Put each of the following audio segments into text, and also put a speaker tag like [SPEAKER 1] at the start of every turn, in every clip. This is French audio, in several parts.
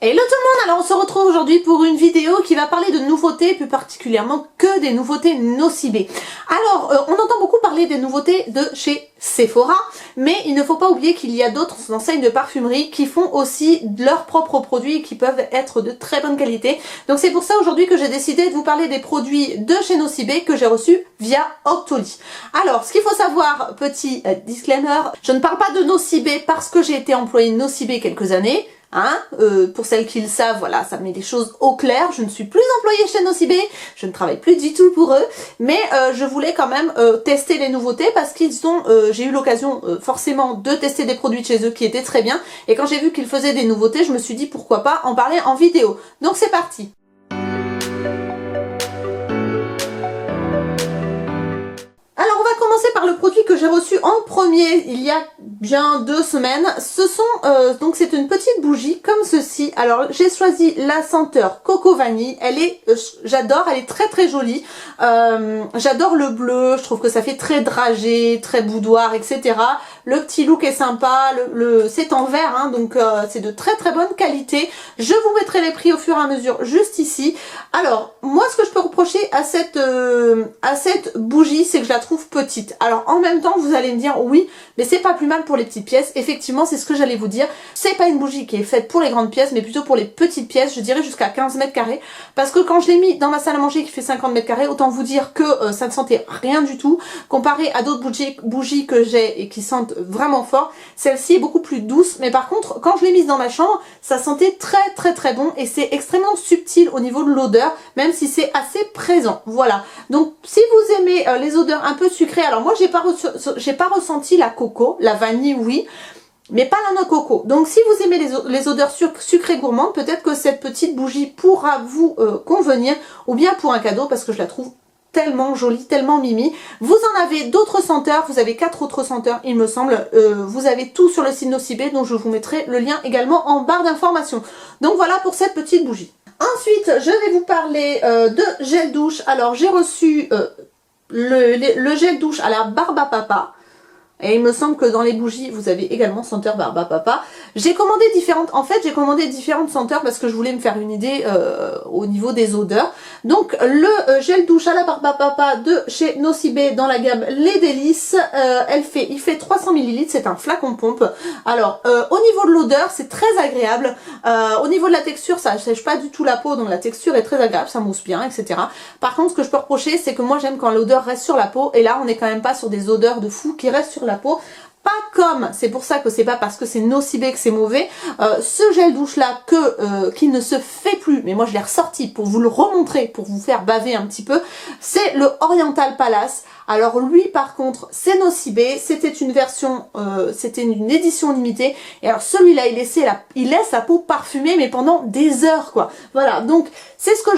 [SPEAKER 1] Hello tout le monde, alors on se retrouve aujourd'hui pour une vidéo qui va parler de nouveautés, plus particulièrement que des nouveautés Nocibé. Alors, on entend beaucoup parler des nouveautés de chez Sephora, mais il ne faut pas oublier qu'il y a d'autres enseignes de parfumerie qui font aussi leurs propres produits et qui peuvent être de très bonne qualité. Donc c'est pour ça aujourd'hui que j'ai décidé de vous parler des produits de chez Nocibé que j'ai reçus via Octoly. Alors, ce qu'il faut savoir, petit disclaimer, je ne parle pas de Nocibé parce que j'ai été employée Nocibé quelques années. Pour celles qui le savent, voilà, ça met les choses au clair. Je ne suis plus employée chez Nocibé, je ne travaille plus du tout pour eux, mais je voulais quand même tester les nouveautés parce qu'ils ont, j'ai eu l'occasion forcément de tester des produits de chez eux qui étaient très bien, et quand j'ai vu qu'ils faisaient des nouveautés, je me suis dit pourquoi pas en parler en vidéo. Donc c'est parti. Alors on va commencer par le produit que j'ai reçu en premier il y a bien 2 semaines. Ce sont donc c'est une petite bougie comme ceci. Alors j'ai choisi la senteur Coco Vanille. Elle est, j'adore, elle est très très jolie. J'adore le bleu, je trouve que ça fait très dragé, très boudoir, etc. Le petit look est sympa, c'est en verre, hein, donc c'est de très très bonne qualité. Je vous mettrai les prix au fur et à mesure juste ici. Alors moi ce que je peux reprocher à cette bougie, c'est que je la trouve petite. Alors en même temps vous allez me dire oui, mais c'est pas plus mal pour les petites pièces. Effectivement, c'est ce que j'allais vous dire. C'est pas une bougie qui est faite pour les grandes pièces, mais plutôt pour les petites pièces, je dirais jusqu'à 15 mètres carrés. Parce que quand je l'ai mis dans ma salle à manger qui fait 50 mètres carrés, autant vous dire que ça ne sentait rien du tout. Comparé à d'autres bougies que j'ai et qui sentent vraiment fort, celle-ci est beaucoup plus douce. Mais par contre, quand je l'ai mise dans ma chambre, ça sentait très très très bon et c'est extrêmement subtil au niveau de l'odeur, même si c'est assez présent. Voilà. Donc si vous aimez les odeurs un peu sucrées, alors moi j'ai pas ressenti la coco, la vanille oui, mais pas la noix coco. Donc si vous aimez les odeurs sucrées gourmandes, peut-être que cette petite bougie pourra vous convenir, ou bien pour un cadeau, parce que je la trouve tellement jolie, tellement mimi. Vous en avez d'autres senteurs, vous avez 4 autres senteurs il me semble, vous avez tout sur le site Nocibé, donc je vous mettrai le lien également en barre d'informations. Donc voilà pour cette petite bougie. Ensuite je vais vous parler de gel douche. Alors j'ai reçu le gel douche à la barbe à papa. Et il me semble que dans les bougies, vous avez également senteur barbe à papa. J'ai commandé j'ai commandé différentes senteurs parce que je voulais me faire une idée au niveau des odeurs. Donc le gel douche à la barbe à papa de chez Nocibé dans la gamme Les Délices, il fait 300 ml, c'est un flacon pompe. Alors au niveau de l'odeur, c'est très agréable. Au niveau de la texture, ça ne sèche pas du tout la peau, donc la texture est très agréable, ça mousse bien, etc. Par contre, ce que je peux reprocher, c'est que moi j'aime quand l'odeur reste sur la peau, et là on n'est quand même pas sur des odeurs de fou qui restent sur la peau. Pas comme, c'est pour ça que c'est pas parce que c'est Nocibé que c'est mauvais, ce gel douche là qui ne se fait plus, mais moi je l'ai ressorti pour vous le remontrer, pour vous faire baver un petit peu, c'est le Oriental Palace. Alors lui par contre c'est Nocibé, c'était une version, c'était une édition limitée, et alors celui-là il laisse la peau parfumée mais pendant des heures quoi. Voilà, donc c'est ce que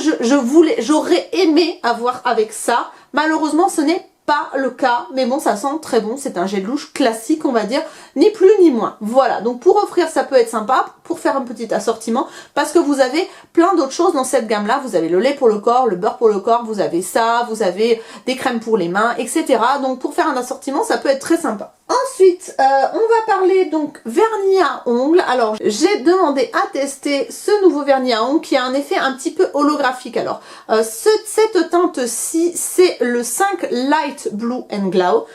[SPEAKER 1] j'aurais aimé avoir avec ça. Malheureusement ce n'est pas le cas, mais bon ça sent très bon, c'est un gel douche classique on va dire, ni plus ni moins. Voilà, donc pour offrir ça peut être sympa, pour faire un petit assortiment, parce que vous avez plein d'autres choses dans cette gamme là, vous avez le lait pour le corps, le beurre pour le corps, vous avez ça, vous avez des crèmes pour les mains, etc. Donc pour faire un assortiment ça peut être très sympa. Ensuite, on va parler donc vernis à ongles. Alors j'ai demandé à tester ce nouveau vernis à ongles qui a un effet un petit peu holographique. Alors cette teinte-ci, c'est le 5 Light Blue and Glow.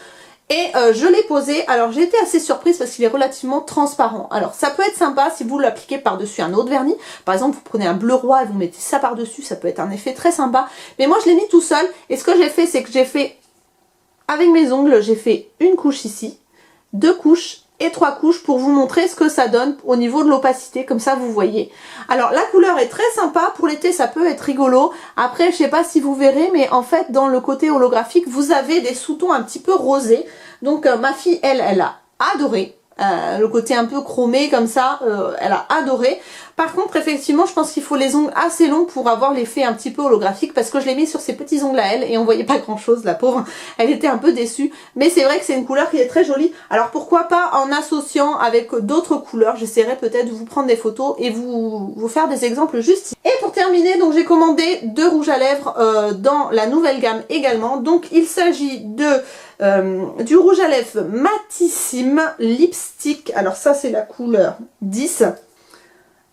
[SPEAKER 1] Et je l'ai posé, alors j'ai été assez surprise parce qu'il est relativement transparent. Alors ça peut être sympa si vous l'appliquez par-dessus un autre vernis. Par exemple, vous prenez un bleu roi et vous mettez ça par-dessus, ça peut être un effet très sympa. Mais moi je l'ai mis tout seul, et ce que j'ai fait, c'est que j'ai fait, avec mes ongles, j'ai fait une couche ici, 2 couches et 3 couches pour vous montrer ce que ça donne au niveau de l'opacité, comme ça vous voyez. Alors la couleur est très sympa, pour l'été ça peut être rigolo. Après je sais pas si vous verrez, mais en fait dans le côté holographique vous avez des sous-tons un petit peu rosés. Donc ma fille elle a adoré. Le côté un peu chromé comme ça, elle a adoré. Par contre effectivement je pense qu'il faut les ongles assez longs pour avoir l'effet un petit peu holographique, parce que je l'ai mis sur ses petits ongles à elle et on voyait pas grand chose, la pauvre, elle était un peu déçue. Mais c'est vrai que c'est une couleur qui est très jolie, alors pourquoi pas en associant avec d'autres couleurs. J'essaierai peut-être de vous prendre des photos et vous faire des exemples juste ici. Et pour terminer, donc j'ai commandé 2 rouges à lèvres dans la nouvelle gamme également. Donc il s'agit du rouge à lèvres Matissime Lipstick. Alors ça c'est la couleur 10.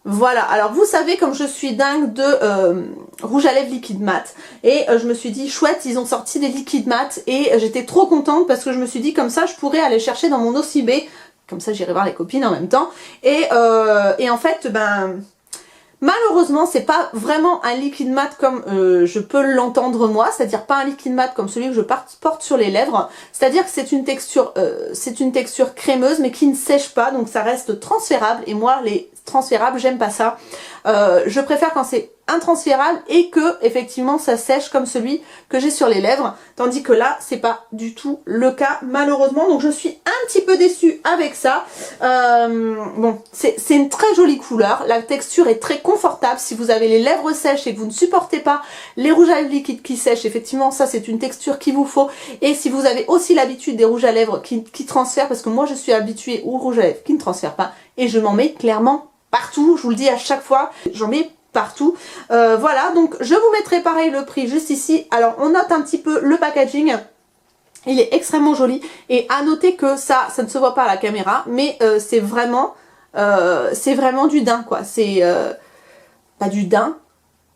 [SPEAKER 1] Voilà, alors vous savez comme je suis dingue de rouge à lèvres liquide mat et je me suis dit chouette, ils ont sorti des liquides mat et j'étais trop contente parce que je me suis dit comme ça je pourrais aller chercher dans mon OCB, comme ça j'irai voir les copines en même temps et en fait ben malheureusement c'est pas vraiment un liquide mat comme je peux l'entendre moi, c'est-à-dire pas un liquide mat comme celui que je porte sur les lèvres, c'est-à-dire que c'est une texture crémeuse mais qui ne sèche pas, donc ça reste transférable et moi les transférables j'aime pas ça, je préfère quand c'est intransférable et que effectivement ça sèche comme celui que j'ai sur les lèvres, tandis que là c'est pas du tout le cas malheureusement, donc je suis un petit peu déçue avec ça. Bon, c'est une très jolie couleur, la texture est très confortable si vous avez les lèvres sèches et que vous ne supportez pas les rouges à lèvres liquides qui sèchent, effectivement ça c'est une texture qu'il vous faut, et si vous avez aussi l'habitude des rouges à lèvres qui transfèrent, parce que moi je suis habituée aux rouges à lèvres qui ne transfèrent pas et je m'en mets clairement partout, je vous le dis à chaque fois, j'en mets partout. Voilà, donc je vous mettrai pareil le prix juste ici. Alors on note un petit peu le packaging, il est extrêmement joli et à noter que ça ne se voit pas à la caméra, mais c'est vraiment du daim quoi, c'est pas du daim,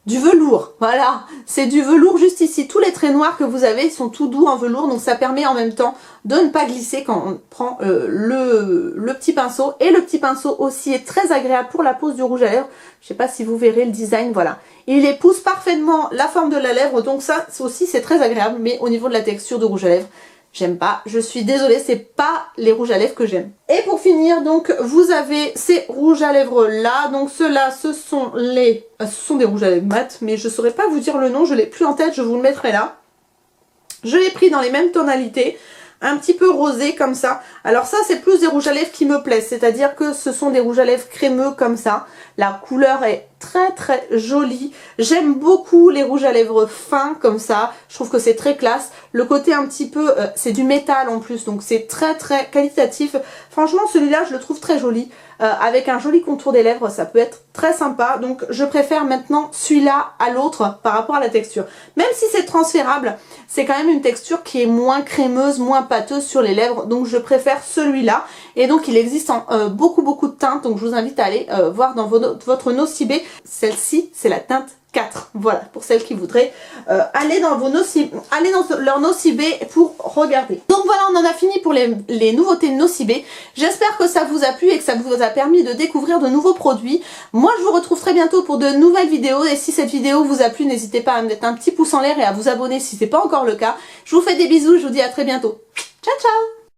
[SPEAKER 1] du velours, voilà, c'est du velours juste ici, tous les traits noirs que vous avez ils sont tout doux en velours, donc ça permet en même temps de ne pas glisser quand on prend le petit pinceau, et le petit pinceau aussi est très agréable pour la pose du rouge à lèvres, je sais pas si vous verrez le design, voilà, il épouse parfaitement la forme de la lèvre, donc ça aussi c'est très agréable, mais au niveau de la texture de rouge à lèvres, j'aime pas, je suis désolée, c'est pas les rouges à lèvres que j'aime. Et pour finir, donc, vous avez ces rouges à lèvres là, donc ceux-là, ce sont des rouges à lèvres mat, mais je saurais pas vous dire le nom, je l'ai plus en tête, je vous le mettrai là. Je l'ai pris dans les mêmes tonalités, un petit peu rosé comme ça. Alors ça, c'est plus des rouges à lèvres qui me plaisent, c'est-à-dire que ce sont des rouges à lèvres crémeux comme ça. La couleur est très très jolie. J'aime beaucoup les rouges à lèvres fins comme ça. Je trouve que c'est très classe. Le côté un petit peu, c'est du métal en plus, donc c'est très très qualitatif. Franchement, celui-là, je le trouve très joli. Avec un joli contour des lèvres, ça peut être très sympa. Donc je préfère maintenant celui-là à l'autre par rapport à la texture. Même si c'est transférable, c'est quand même une texture qui est moins crémeuse, moins pâteuse sur les lèvres. Donc je préfère celui-là. Et donc il existe en beaucoup de teintes. Donc je vous invite à aller voir dans votre Nocibé. Celle-ci, c'est la teinte 4. Voilà, pour celles qui voudraient aller dans leur Nocibé pour regarder. Donc voilà, on en a fini pour les nouveautés Nocibé. J'espère que ça vous a plu et que ça vous a permis de découvrir de nouveaux produits. Moi, je vous retrouve très bientôt pour de nouvelles vidéos. Et si cette vidéo vous a plu, n'hésitez pas à me mettre un petit pouce en l'air et à vous abonner si ce n'est pas encore le cas. Je vous fais des bisous, je vous dis à très bientôt. Ciao, ciao!